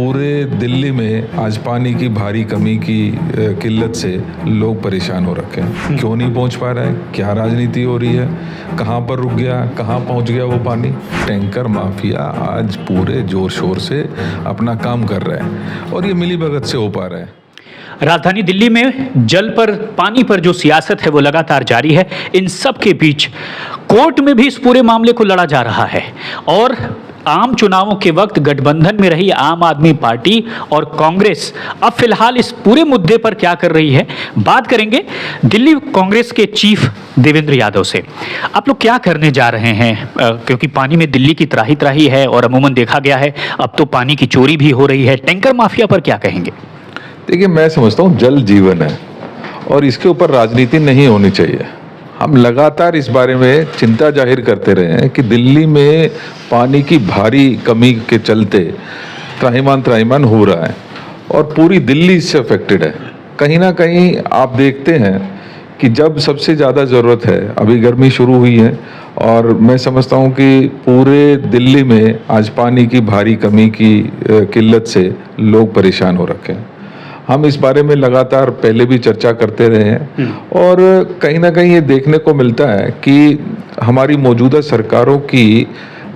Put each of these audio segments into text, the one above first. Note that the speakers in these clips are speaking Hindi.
पूरे दिल्ली में आज पानी की भारी कमी की किल्लत से लोग परेशान हो रखे हैं। क्यों नहीं पहुंच पा रहा है, क्या राजनीति हो रही है, कहां पर रुक गया, कहां पहुंच गया वो पानी। टैंकर माफिया आज पूरे जोर शोर से अपना काम कर रहा है और ये मिलीभगत से हो पा रहा है। राजधानी दिल्ली में जल पर, पानी पर जो सियासत है वो लगातार जारी है। इन सब के बीच कोर्ट में भी इस पूरे मामले को लड़ा जा रहा है और आम चुनावों के वक्त गठबंधन में रही आम आदमी पार्टी और कांग्रेस अब फिलहाल इस पूरे मुद्दे पर क्या कर रही है, बात करेंगे दिल्ली कांग्रेस के चीफ देवेंद्र यादव से। आप लोग क्या करने जा रहे हैं, क्योंकि पानी में दिल्ली की त्राही त्राही है और अमूमन देखा गया है अब तो पानी की चोरी भी हो रही है। टैंकर माफिया पर क्या कहेंगे? देखिए, मैं समझता हूँ जल जीवन है और इसके ऊपर राजनीति नहीं होनी चाहिए। हम लगातार इस बारे में चिंता जाहिर करते रहे हैं कि दिल्ली में पानी की भारी कमी के चलते त्राहिमाम हो रहा है और पूरी दिल्ली इससे अफेक्टेड है। कहीं ना कहीं आप देखते हैं कि जब सबसे ज़्यादा ज़रूरत है, अभी गर्मी शुरू हुई है और मैं समझता हूँ कि पूरे दिल्ली में आज पानी की भारी कमी की किल्लत से लोग परेशान हो रखे हैं। हम इस बारे में लगातार पहले भी चर्चा करते रहे हैं और कहीं ना कहीं ये देखने को मिलता है कि हमारी मौजूदा सरकारों की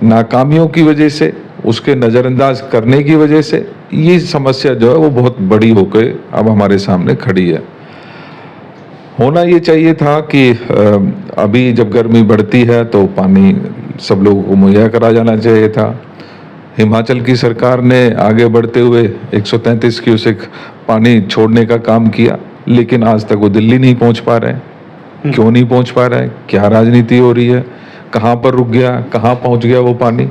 नाकामियों की वजह से, उसके नज़रअंदाज करने की वजह से ये समस्या जो है वो बहुत बड़ी होकर अब हमारे सामने खड़ी है। होना ये चाहिए था कि अभी जब गर्मी बढ़ती है तो पानी सब लोगों को मुहैया करा जाना चाहिए था। हिमाचल की सरकार ने आगे बढ़ते हुए 133 क्यूसेक पानी छोड़ने का काम किया, लेकिन आज तक वो दिल्ली नहीं पहुंच पा रहे हैं। क्यों नहीं पहुंच पा रहा है, क्या राजनीति हो रही है, कहां पर रुक गया, कहां पहुंच गया वो पानी,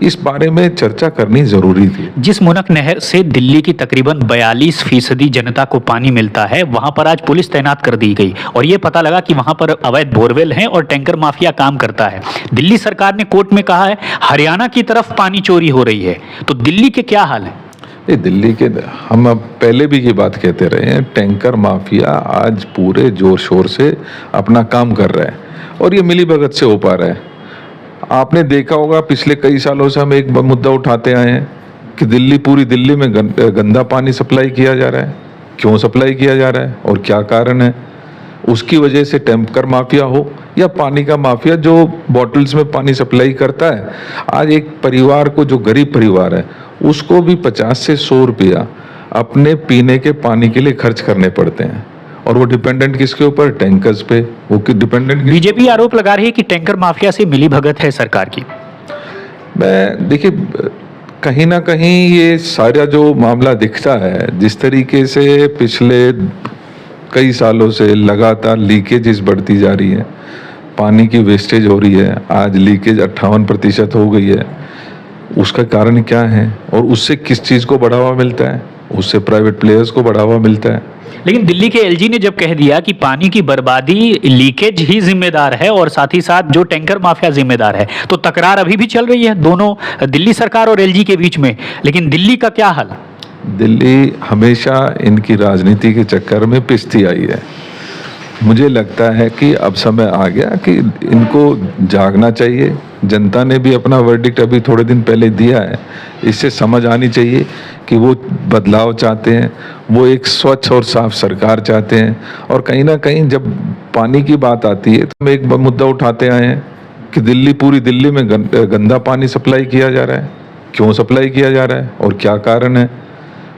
इस बारे में चर्चा करनी जरूरी थी। जिस मुनक नहर से दिल्ली की तकरीबन 42% जनता को पानी मिलता है, वहां पर आज पुलिस तैनात कर दी गई और ये पता लगा कि वहां पर अवैध बोरवेल हैं और टैंकर माफिया काम करता है। दिल्ली सरकार ने कोर्ट में कहा है हरियाणा की तरफ पानी चोरी हो रही है, तो दिल्ली के क्या हाल है? दिल्ली के, हम अब पहले भी ये बात कहते रहे हैं, टैंकर माफिया आज पूरे जोर शोर से अपना काम कर रहा है और ये मिलीभगत से हो पा रहा है। आपने देखा होगा पिछले कई सालों से हम एक मुद्दा उठाते आए हैं कि पूरी दिल्ली में गंदा पानी सप्लाई किया जा रहा है। क्यों सप्लाई किया जा रहा है और क्या कारण है? उसकी वजह से टैंकर माफिया हो या पानी का माफिया जो बॉटल्स में पानी सप्लाई करता है, आज एक परिवार को, जो गरीब परिवार है, उसको भी 50 से 100 रुपया अपने पीने के पानी के लिए खर्च करने पड़ते हैं और वो डिपेंडेंट किसके ऊपर? टैंकर्स पे। वो डिपेंडेंट, बीजेपी आरोप लगा रही है कि टैंकर माफिया से मिलीभगत है सरकार की। देखिए, कहीं ना कहीं ये सारा जो मामला दिखता है, जिस तरीके से पिछले कई सालों से लगातार लीकेजेस बढ़ती जा रही है, पानी की वेस्टेज हो रही है, आज लीकेज 58% हो गई है। उसका कारण क्या है और उससे किस चीज़ को बढ़ावा मिलता है? उससे प्राइवेट प्लेयर्स को बढ़ावा मिलता है। लेकिन दिल्ली के एलजी ने जब कह दिया कि पानी की बर्बादी लीकेज ही जिम्मेदार है और साथ ही साथ जो टैंकर माफिया जिम्मेदार है, तो तकरार अभी भी चल रही है दोनों, दिल्ली सरकार और एलजी के बीच में। लेकिन दिल्ली का क्या हाल? दिल्ली हमेशा इनकी राजनीति के चक्कर में पिसती आई है। मुझे लगता है कि अब समय आ गया कि इनको जागना चाहिए। जनता ने भी अपना वर्डिक्ट अभी थोड़े दिन पहले दिया है। इससे समझ आनी चाहिए कि वो बदलाव चाहते हैं, वो एक स्वच्छ और साफ सरकार चाहते हैं। और कहीं ना कहीं जब पानी की बात आती है तो हम एक मुद्दा उठाते आए हैं कि पूरी दिल्ली में गंदा पानी सप्लाई किया जा रहा है। क्यों सप्लाई किया जा रहा है और क्या कारण है?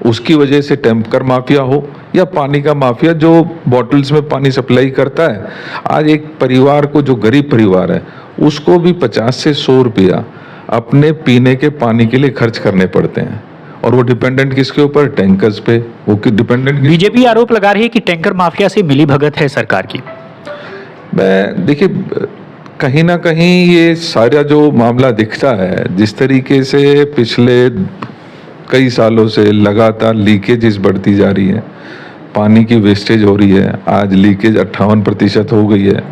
उसकी वजह से टैंकर माफिया हो या पानी का माफिया जो बॉटल्स में पानी सप्लाई करता है, आज एक परिवार को, जो गरीब परिवार है, उसको भी 50 से 100 रुपया अपने पीने के पानी के लिए खर्च करने पड़ते हैं और वो डिपेंडेंट किसके ऊपर? टैंकर्स पे। वो डिपेंडेंट, बीजेपी आरोप लगा रही है कि टैंकर माफिया से मिलीभगत है सरकार की। देखिए, कहीं ना कहीं ये सारा जो मामला दिखता है, जिस तरीके से पिछले कई सालों से लगातार लीकेजेस बढ़ती जा रही है, पानी की वेस्टेज हो रही है, आज लीकेज 58% हो गई है।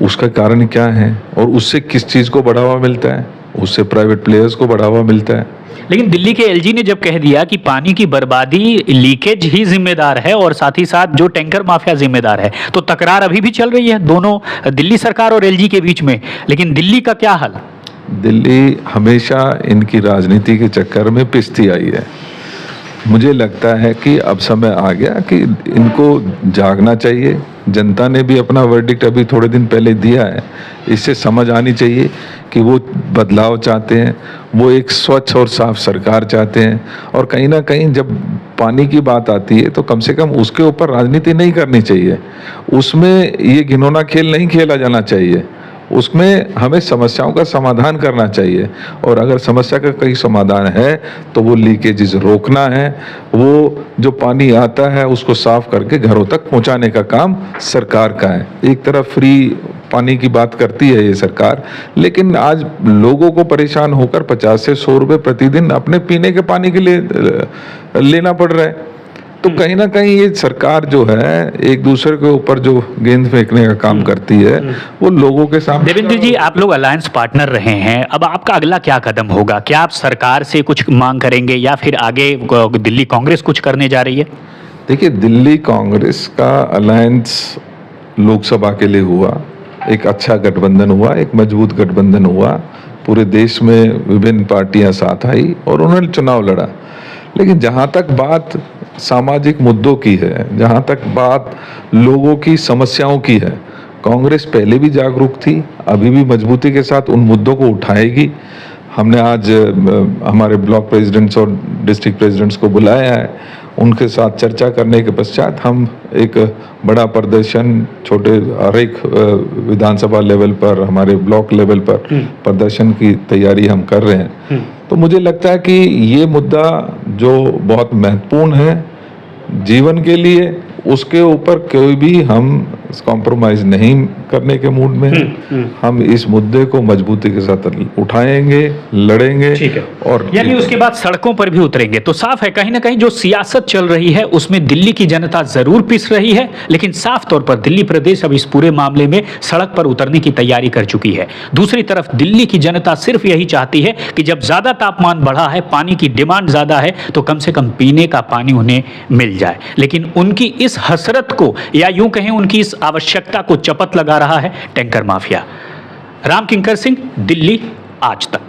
उसका कारण क्या है और उससे किस चीज़ को बढ़ावा मिलता है? उससे प्राइवेट प्लेयर्स को बढ़ावा मिलता है। लेकिन दिल्ली के एलजी ने जब कह दिया कि पानी की बर्बादी लीकेज ही जिम्मेदार है और साथ ही साथ जो टैंकर माफिया जिम्मेदार है, तो तकरार अभी भी चल रही है दोनों, दिल्ली सरकार और एलजी के बीच में। लेकिन दिल्ली का क्या हाल? दिल्ली हमेशा इनकी राजनीति के चक्कर में पिसती आई है। मुझे लगता है कि अब समय आ गया कि इनको जागना चाहिए। जनता ने भी अपना वर्डिक्ट अभी थोड़े दिन पहले दिया है। इससे समझ आनी चाहिए कि वो बदलाव चाहते हैं, वो एक स्वच्छ और साफ सरकार चाहते हैं। और कहीं ना कहीं जब पानी की बात आती है तो कम से कम उसके ऊपर राजनीति नहीं करनी चाहिए, उसमें ये घिनौना खेल नहीं खेला जाना चाहिए। उसमें हमें समस्याओं का समाधान करना चाहिए, और अगर समस्या का कोई समाधान है तो वो लीकेजेस रोकना है, वो जो पानी आता है उसको साफ करके घरों तक पहुंचाने का काम सरकार का है। एक तरफ फ्री पानी की बात करती है ये सरकार, लेकिन आज लोगों को परेशान होकर 50 से 100 रुपए प्रतिदिन अपने पीने के पानी के लिए लेना पड़ रहा है। तो कहीं ना कहीं ये सरकार जो है एक दूसरे के ऊपर जो गेंद फेंकने का काम करती है, वो लोगों के सामने। देवेंद्र जी, आप लोग अलायंस पार्टनर रहे हैं, अब आपका अगला क्या कदम होगा? क्या आप सरकार से कुछ मांग करेंगे या फिर आगे दिल्ली कांग्रेस कुछ करने जा रही है? देखिए, दिल्ली कांग्रेस का अलायंस लोकसभा के लिए हुआ, एक अच्छा गठबंधन हुआ, एक मजबूत गठबंधन हुआ। पूरे देश में विभिन्न पार्टियां साथ आई और उन्होंने चुनाव लड़ा। लेकिन जहां तक बात सामाजिक मुद्दों की है, जहां तक बात लोगों की समस्याओं की है, कांग्रेस पहले भी जागरूक थी, अभी भी मजबूती के साथ उन मुद्दों को उठाएगी। हमने आज हमारे ब्लॉक प्रेसिडेंट्स और डिस्ट्रिक्ट प्रेसिडेंट्स को बुलाया है, उनके साथ चर्चा करने के पश्चात हम एक बड़ा प्रदर्शन छोटे हर एक विधानसभा लेवल पर, हमारे ब्लॉक लेवल पर प्रदर्शन की तैयारी हम कर रहे हैं। तो मुझे लगता है कि ये मुद्दा जो बहुत महत्वपूर्ण है जीवन के लिए, उसके ऊपर कोई भी हम कॉम्प्रोमाइज नहीं करने के मूड में हैं। हम इस मुद्दे को मजबूती के साथ उठाएंगे, लड़ेंगे। ठीक है। और यानी उसके बाद सड़कों पर भी उतरेंगे। तो साफ है कहीं ना कहीं जो सियासत चल रही है उसमें दिल्ली की जनता जरूर पिस रही है, लेकिन साफ तौर पर दिल्ली प्रदेश अब इस पूरे मामले में सड़क पर उतरने की तैयारी कर चुकी है। दूसरी तरफ दिल्ली की जनता सिर्फ यही चाहती है कि जब ज्यादा तापमान बढ़ा है, पानी की डिमांड ज्यादा है, तो कम से कम पीने का पानी उन्हें मिल जाए। लेकिन उनकी इस हसरत को, या यूं कहें उनकी इस आवश्यकता को चपत लगा रहा है टैंकर माफिया। राम किंकर सिंह, दिल्ली आज तक।